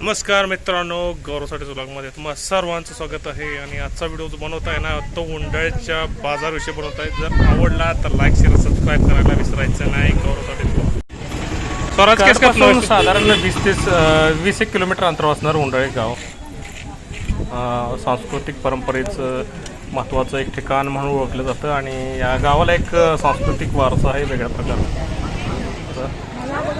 नमस्कार मित्रांनो, गौरवसाठी व्लॉगमध्ये तुम्हाला सर्वांचं स्वागत आहे. आणि आजचा व्हिडिओ जो बनवत आहे ना, तो उंडाळ्याच्या बाजारविषयी बनवत आहे. जर आवडला तर लाईक शेअर सबस्क्राईब करायला विसरायचं नाही. गौरवसाठी स्वराज केसपासून साधारण 20 एक किलोमीटर अंतर असणार उंडाळे गाव. सांस्कृतिक परंपरेचं महत्त्वाचं एक ठिकाण म्हणून ओळखलं जातं आणि या गावाला एक सांस्कृतिक वारसा आहे वेगळ्या प्रकारचा.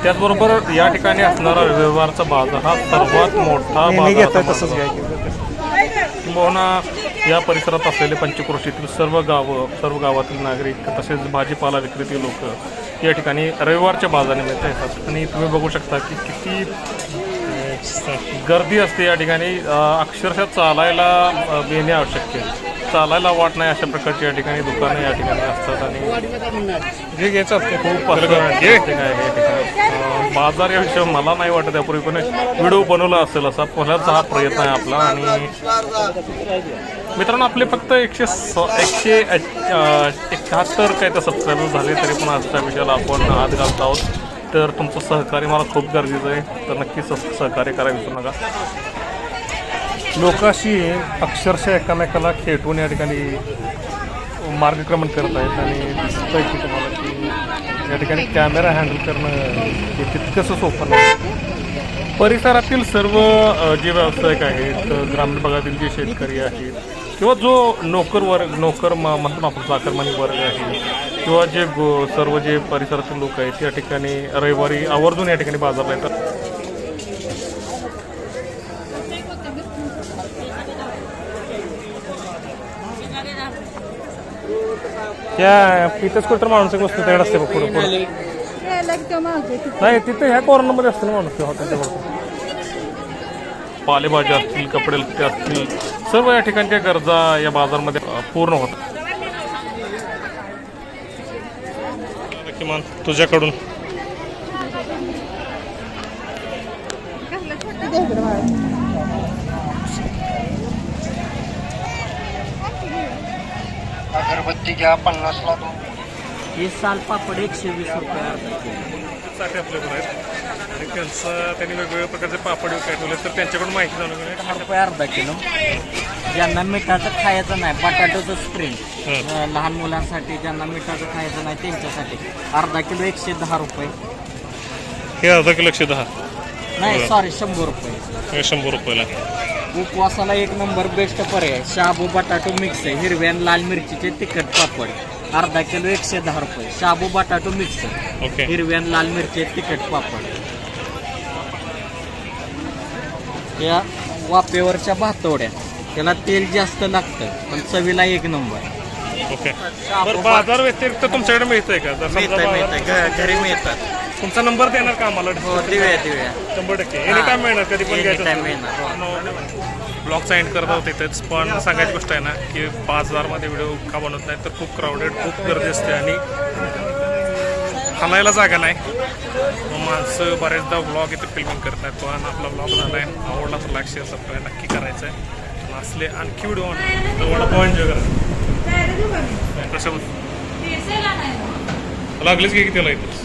त्याचबरोबर या ठिकाणी असणारा रविवारचा बाजार हा सर्वात मोठा बाजार किंबहुना या परिसरात असलेले पंचक्रोशीतील सर्व गावातील नागरिक तसेच भाजीपाला विक्रेते लोक या ठिकाणी रविवारच्या बाजारानिमित्त येतात. आणि तुम्ही बघू शकता की किती गर्दी असते या ठिकाणी. अक्षरशः चालायला येणे आवश्यक आहे, चालायला वाट नाही अशा प्रकारची या ठिकाणी दुकानं या ठिकाणी असतात. आणि जे घ्यायचं असते खूप बाजार या विषयी मला नाही वाटत त्यापूर्वी पण व्हिडिओ बनवला असेल असा पहिलाच हा प्रयत्न आहे आपला. आणि मित्रांनो, आपले फक्त 171 काय तर सबस्क्रायबर झाले तरी पण आजच्या विषयाला आपण हात घालत आहोत. तर तुमचं सहकार्य मला खूप गरजेचं आहे, तर नक्की सहकार्य करायला विसरू नका. लोकांशी अक्षरशः एकमेकाला खेटून या ठिकाणी मार्गक्रमण करत आहेत. आणि दिसतं आहे की तुम्हाला की या ठिकाणी कॅमेरा हँडल करणं हे तितकंसं सोपं नाही. परिसरातील सर्व जे व्यावसायिक आहेत, ग्रामीण भागातील जे शेतकरी आहेत किंवा जो नोकर म्हणतो आपण चाकरमानी वर्ग आहे किंवा जे सर्व जे परिसरातील लोक आहेत या ठिकाणी रविवारी आवर्जून या ठिकाणी बाजारला येतात. या इथंच कुठं माणूस एक वस्तू त्याकडे असते बघ पुढे पुढे नाही, तिथे ह्या कॉर्नरमध्ये असतं ना माणूस हॉटेलच्या. पालेभाज्या असतील, कपडे लत्ते असतील, सर्व या ठिकाणच्या गरजा या बाजारमध्ये पूर्ण होतात. किमान तुझ्याकडून अगरबत्ती घ्या 50ला 2. हे साल पापड 120 रुपये साठी आपल्याकडे आहेत. आणि त्यांनी वेगवेगळ्या प्रकारचे पापड काय ठेवले तर त्यांच्याकडून माहिती जाणून घेऊया. 10 रुपये अर्धा किलो. ज्यांना मिठाचं खायचं नाही, बटाट्याचं स्प्रिंट लहान मुलांसाठी, ज्यांना मिठाचं खायचं नाही त्यांच्यासाठी अर्धा किलो 110 रुपये. हे अर्धा किलो 110 नाही, सॉरी 100 रुपये. हे 100 रुपयाला. उपवासाला एक नंबर बेस्ट पर्याय. शाबू बटाटो मिक्स आहे, हिरव्या आणि लाल मिरचीचे तिखट पापड अर्धा किलो 110 रुपये. शाबू बटाटो मिक्स आहे, हिरव्या आणि लाल मिरची तिखट पापड. या वाफेवरच्या भातवड्या, त्याला तेल जास्त लागतं पण चवीला एक नंबर. ओके. बाजार व्यतिरिक्त तुमच्याकडे मिळतंय का? मिळतंय, घरी मिळतात. तुमचा नंबर देणार का आम्हाला? देऊया 100%. एनी टाइम मिळणार, कधी पण घ्यायचं. मिळणार. ब्लॉगचा एंड करत होते तेच. पण सांगायची गोष्ट आहे ना की बाजारमध्ये व्हिडिओ का बनवत नाही तर खूप क्राऊडेड, खूप गर्दी असते आणि हलायला जागा नाही. माणसं बरेचदा व्लॉग इथे फिल्मिंग करत नाहीत. पण आपला व्लॉग झाला आहे, आवडला तर लाईक शेअर सबस्क्राईब नक्की करायचं आहे. असले आणखी व्हिडिओ तर वडापाव एन्जॉय करा. कशा लागलीच की त्याला इथं